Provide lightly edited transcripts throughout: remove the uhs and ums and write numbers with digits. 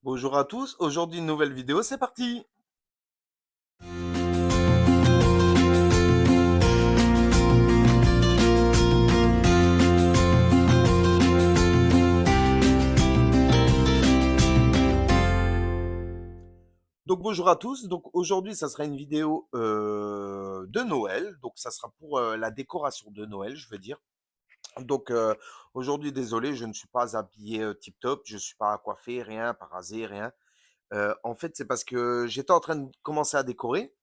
Bonjour à tous, aujourd'hui une nouvelle vidéo, c'est parti! Donc bonjour à tous, donc aujourd'hui ça sera une vidéo de Noël, donc ça sera pour la décoration de Noël, je veux dire. Donc aujourd'hui désolé, je ne suis pas habillé tip top, je suis pas coiffé, rien, pas rasé, rien. En fait c'est parce que j'étais en train de commencer à décorer.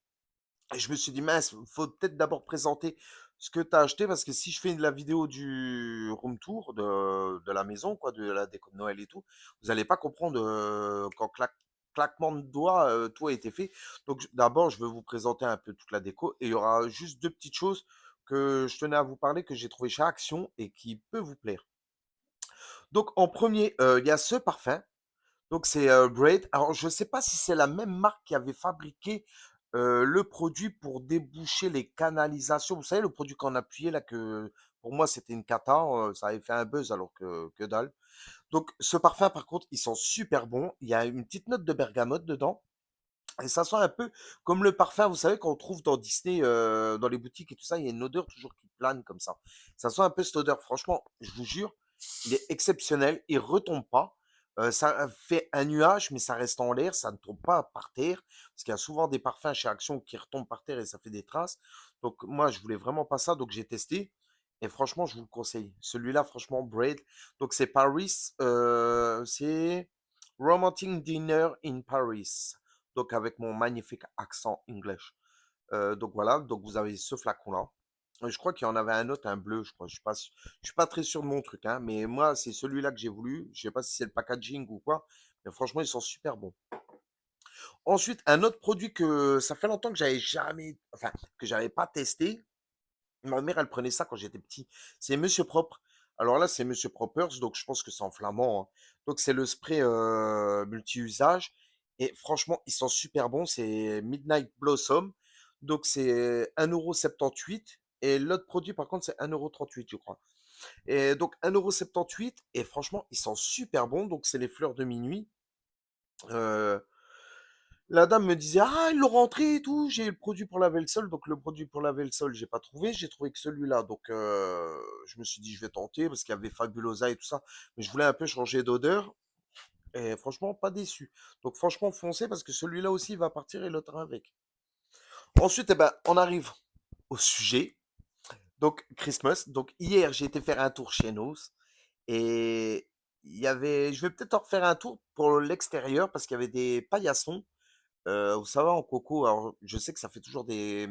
Et je me suis dit: «Mince, faut peut-être d'abord présenter ce que tu as acheté» parce que si je fais la vidéo du room tour de la maison quoi, de la déco de Noël et tout, vous allez pas comprendre, qu'en claquement de doigts, tout a été fait. Donc d'abord, je vais vous présenter un peu toute la déco et il y aura juste 2 petites choses que je tenais à vous parler, que j'ai trouvé chez Action et qui peut vous plaire. Donc en premier, il y a ce parfum. Donc c'est, Braid. Alors je ne sais pas si c'est la même marque qui avait fabriqué, le produit pour déboucher les canalisations. Vous savez le produit qu'on appuyait là que pour moi c'était une cata, ça avait fait un buzz alors que dalle. Donc ce parfum par contre, il sent super bon. Il y a une petite note de bergamote dedans et ça sent un peu comme le parfum, vous savez qu'on trouve dans Disney, dans les boutiques et tout ça, il y a une odeur toujours qui plane comme ça. Ça sent un peu cette odeur. Franchement, je vous jure, il est exceptionnel, il retombe pas. Ça fait un nuage, mais ça reste en l'air, ça ne tombe pas par terre, parce qu'il y a souvent des parfums chez Action qui retombent par terre et ça fait des traces. Donc moi, je voulais vraiment pas ça, donc j'ai testé et franchement, je vous le conseille. Celui-là, franchement, Braid. Donc c'est Paris, c'est Romantic Dinner in Paris. Donc avec mon magnifique accent English. Donc voilà, donc vous avez ce flacon-là. Je crois qu'il y en avait un autre, un bleu, je crois. Je suis pas très sûr de mon truc, hein, mais moi, c'est celui-là que j'ai voulu. Je sais pas si c'est le packaging ou quoi, mais franchement, ils sont super bons. Ensuite, un autre produit que ça fait longtemps que j'avais jamais, enfin, que j'avais pas testé. Ma mère, elle prenait ça quand j'étais petit. C'est Monsieur Propre. Alors là, c'est Monsieur Propers, donc je pense que c'est en flamand, hein. Donc c'est le spray multi-usage. Et franchement, ils sont super bons. C'est Midnight Blossom. Donc c'est 1,78 €. Et l'autre produit, par contre, c'est 1,38 €, je crois. Et donc 1,78 €. Et franchement, ils sont super bons. Donc c'est les fleurs de minuit. Euh, la dame me disait: «Ah, ils l'ont rentré et tout, j'ai le produit pour laver le sol». Donc le produit pour laver le sol, j'ai pas trouvé, j'ai trouvé que celui-là. Donc je me suis dit: «Je vais tenter» parce qu'il y avait Fabulosa et tout ça, mais je voulais un peu changer d'odeur et franchement pas déçu. Donc franchement foncez parce que celui-là aussi il va partir et l'autre avec. Ensuite, eh ben, on arrive au sujet. Donc Christmas. Donc hier, j'ai été faire un tour chez nous et il y avait je vais peut-être en refaire un tour pour l'extérieur parce qu'il y avait des paillassons. Vous savez, en coco, alors je sais que ça fait toujours des,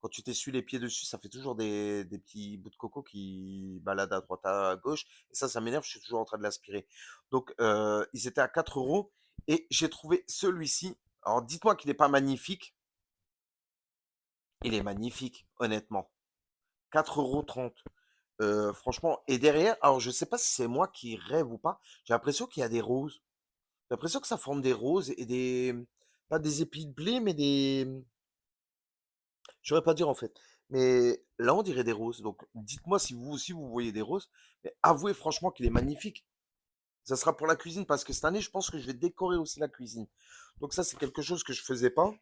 quand tu t'essuies les pieds dessus, ça fait toujours des petits bouts de coco qui baladent à droite, à gauche. Et ça m'énerve, je suis toujours en train de l'aspirer. Donc, ils étaient à 4 € et j'ai trouvé celui-ci. Alors, dites-moi qu'il n'est pas magnifique. Il est magnifique, honnêtement. 4,30 €. Franchement, et derrière, alors je sais pas si c'est moi qui rêve ou pas, j'ai l'impression qu'il y a des roses. J'ai l'impression que ça forme des roses et des, pas des épis de blé, mais des, je saurais pas dire en fait. Mais là, on dirait des roses. Donc, dites-moi si vous aussi vous voyez des roses. Mais avouez franchement qu'il est magnifique. Ça sera pour la cuisine parce que cette année, je pense que je vais décorer aussi la cuisine. Donc ça, c'est quelque chose que je faisais pas.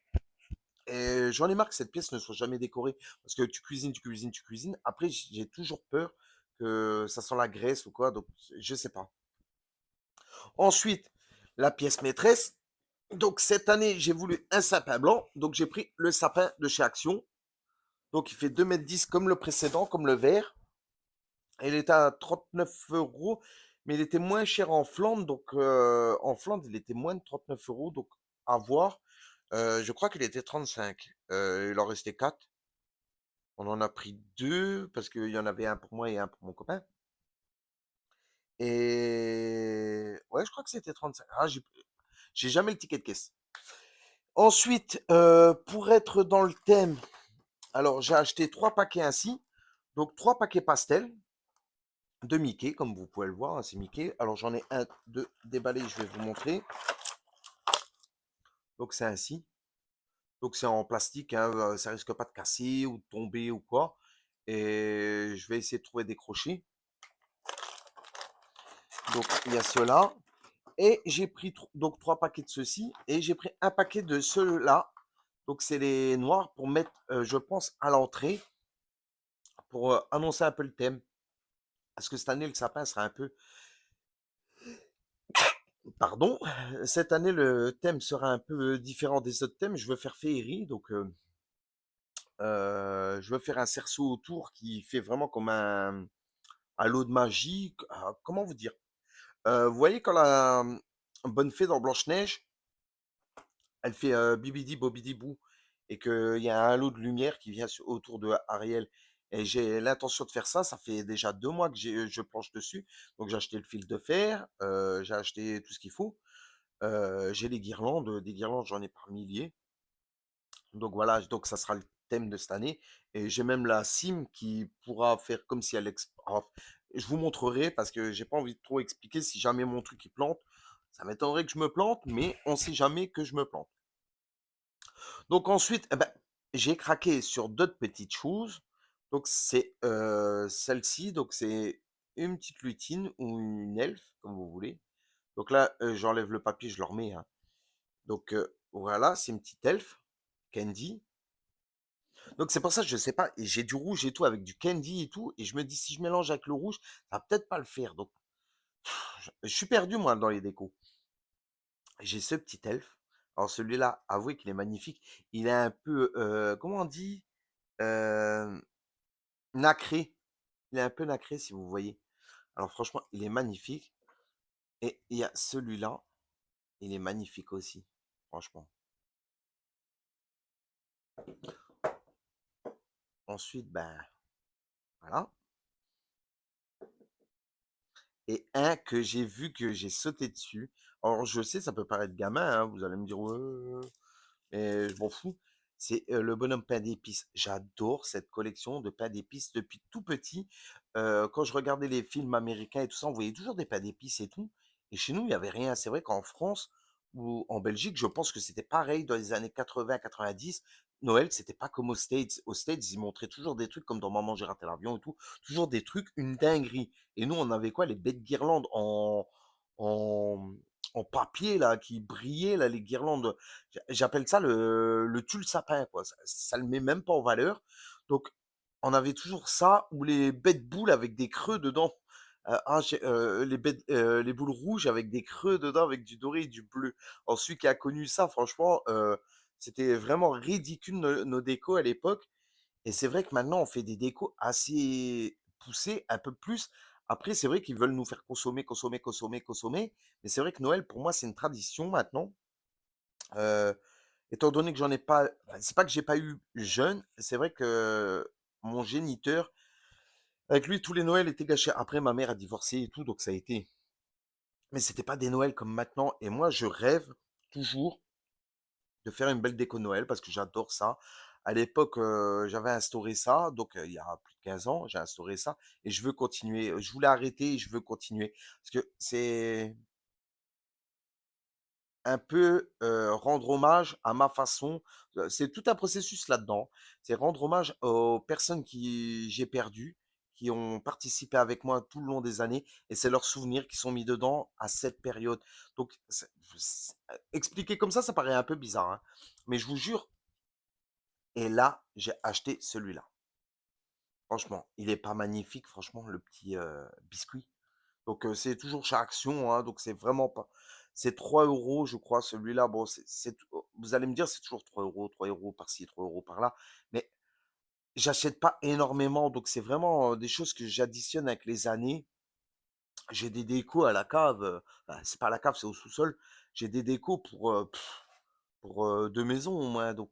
Et j'en ai marre que cette pièce ne soit jamais décorée. Parce que tu cuisines, tu cuisines, tu cuisines. Après, j'ai toujours peur que ça sent la graisse ou quoi. Donc, je sais pas. Ensuite, la pièce maîtresse. Donc, cette année, j'ai voulu un sapin blanc. Donc, j'ai pris le sapin de chez Action. Donc il fait 2,10 m comme le précédent, comme le vert. Et il était à 39 €, mais il était moins cher en Flandre. Donc en Flandre, il était moins de 39 €. Donc à voir. Je crois qu'il était 35. Il en restait 4. On en a pris 2 parce qu'il y en avait un pour moi et un pour mon copain. Et ouais, je crois que c'était 35. Ah, j'ai jamais le ticket de caisse. Ensuite, pour être dans le thème, alors j'ai acheté 3 paquets ainsi. Donc 3 paquets pastel de Mickey, comme vous pouvez le voir, hein, c'est Mickey. Alors j'en ai un, deux déballé, je vais vous montrer. Donc c'est ainsi. Donc c'est en plastique, hein, ça risque pas de casser ou de tomber ou quoi. Et je vais essayer de trouver des crochets. Donc il y a ceux-là. Et j'ai pris donc 3 paquets de ceux-ci et j'ai pris un paquet de ceux-là. Donc c'est les noirs pour mettre, je pense, à l'entrée pour annoncer un peu le thème. Parce que cette année, le sapin sera un peu... Pardon, cette année, le thème sera un peu différent des autres thèmes. Je veux faire féerie, donc je veux faire un cerceau autour qui fait vraiment comme un halo de magie. Comment vous dire? Vous voyez quand la bonne fée dans Blanche-Neige, elle fait bibidi bobidi bou et qu'il y a un halo de lumière qui vient autour de Ariel. Et j'ai l'intention de faire ça. Ça fait déjà 2 mois que je planche dessus. Donc j'ai acheté le fil de fer, j'ai acheté tout ce qu'il faut. J'ai les guirlandes, des guirlandes, j'en ai par milliers. Donc voilà, donc ça sera le thème de cette année. Et j'ai même la sim qui pourra faire comme si je vous montrerai parce que j'ai pas envie de trop expliquer si jamais mon truc il plante. Ça m'étonnerait que je me plante, mais on sait jamais que je me plante. Donc ensuite, eh ben, j'ai craqué sur d'autres petites choses. Donc c'est celle-ci, donc c'est une petite lutine ou une elfe, comme vous voulez. Donc là, j'enlève le papier, je le remets, hein. Donc voilà, c'est une petite elfe, Candy. Donc c'est pour ça que je sais pas, et j'ai du rouge et tout avec du candy et tout, et je me dis si je mélange avec le rouge, ça va peut-être pas le faire. Donc je suis perdu moi dans les décos. J'ai ce petit elfe. Alors celui-là, avouez qu'il est magnifique. Il est un peu, comment on dit, euh, nacré. Il est un peu nacré si vous voyez. Alors franchement, il est magnifique. Et il y a celui-là, il est magnifique aussi, franchement. Ensuite, ben voilà. Et un que j'ai vu que j'ai sauté dessus. Alors je sais, ça peut paraître gamin, hein, vous allez me dire ouais, mais je m'en fous. C'est le bonhomme pain d'épices. J'adore cette collection de pain d'épices depuis tout petit. Quand je regardais les films américains et tout ça, on voyait toujours des pains d'épices et tout. Et chez nous, il n'y avait rien. C'est vrai qu'en France ou en Belgique, je pense que c'était pareil dans les années 80-90. Noël, c'était pas comme aux States. Aux States, ils montraient toujours des trucs comme dans Maman, j'ai raté l'avion et tout. Toujours des trucs, une dinguerie. Et nous, on avait quoi? Les bêtes guirlandes en, en papier, là, qui brillaient, là, les guirlandes. J'appelle ça le tue le sapin, quoi. Ça le met même pas en valeur. Donc, on avait toujours ça, ou les bêtes boules avec des creux dedans. Les boules rouges avec des creux dedans, avec du doré et du bleu. Alors, celui qui a connu ça, franchement, c'était vraiment ridicule nos décos à l'époque. Et c'est vrai que maintenant, on fait des décos assez poussés, un peu plus. Après, c'est vrai qu'ils veulent nous faire consommer, consommer, consommer, consommer. Mais c'est vrai que Noël, pour moi, c'est une tradition maintenant. Euh, Étant donné que j'en ai pas, enfin, c'est pas que j'ai pas eu jeune, c'est vrai que mon géniteur, avec lui, tous les Noëls étaient gâchés. Après, ma mère a divorcé et tout, donc ça a été. Mais c'était pas des Noëls comme maintenant. Et moi, je rêve toujours de faire une belle déco Noël parce que j'adore ça. À l'époque, j'avais instauré ça, donc il y a plus de 15 ans, j'ai instauré ça et je veux continuer. Je voulais arrêter et je veux continuer parce que c'est un peu rendre hommage à ma façon. C'est tout un processus là-dedans. C'est rendre hommage aux personnes qui j'ai perdues, qui ont participé avec moi tout le long des années, et c'est leurs souvenirs qui sont mis dedans à cette période. Donc, expliquer comme ça paraît un peu bizarre, hein. Mais je vous jure, et là, j'ai acheté celui-là. Franchement, il est pas magnifique, franchement, le petit biscuit. Donc c'est toujours chez Action, hein, donc c'est vraiment pas. C'est 3 euros, je crois, celui-là. Bon, vous allez me dire, c'est toujours 3 euros par-ci, 3 euros par-là. Mais j'achète pas énormément, donc c'est vraiment des choses que j'additionne avec les années. J'ai des décos à la cave. Enfin, c'est pas à la cave, c'est au sous-sol. J'ai des décos pour 2 maisons au moins. Donc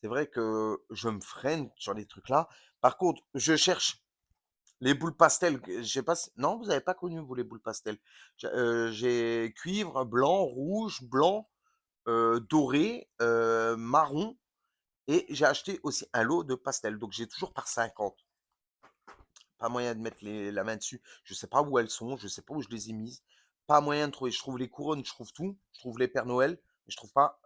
c'est vrai que je me freine sur les trucs là. Par contre, je cherche les boules pastel, je sais pas si non, vous avez pas connu vous les boules pastel? J'ai cuivre, blanc, rouge, blanc, doré, marron, et j'ai acheté aussi un lot de pastel. Donc j'ai toujours par 50. Pas moyen de mettre la main dessus. Je sais pas où elles sont, je sais pas où je les ai mises. Pas moyen de trouver. Je trouve les couronnes, je trouve tout. Je trouve les Pères Noël, mais je trouve pas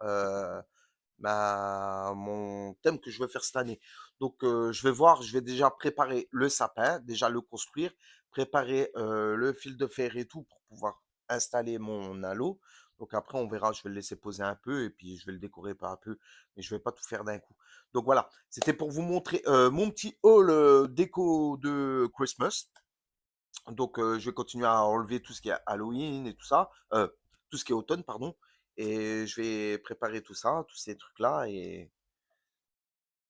mon thème que je veux faire cette année. Donc, je vais voir, je vais déjà préparer le sapin, déjà le construire, préparer le fil de fer et tout pour pouvoir installer mon halo. Donc après, on verra, je vais le laisser poser un peu et puis je vais le décorer par un peu, mais je vais pas tout faire d'un coup. Donc voilà, c'était pour vous montrer mon petit haul déco de Christmas. Donc je vais continuer à enlever tout ce qui est Halloween et tout ça, tout ce qui est automne, pardon. Et je vais préparer tout ça, tous ces trucs-là. Et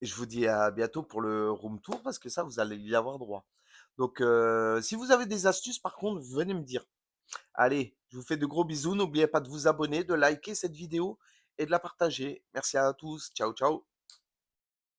je vous dis à bientôt pour le room tour parce que ça, vous allez y avoir droit. Donc si vous avez des astuces, par contre, venez me dire. Allez, je vous fais de gros bisous. N'oubliez pas de vous abonner, de liker cette vidéo et de la partager. Merci à tous. Ciao, ciao.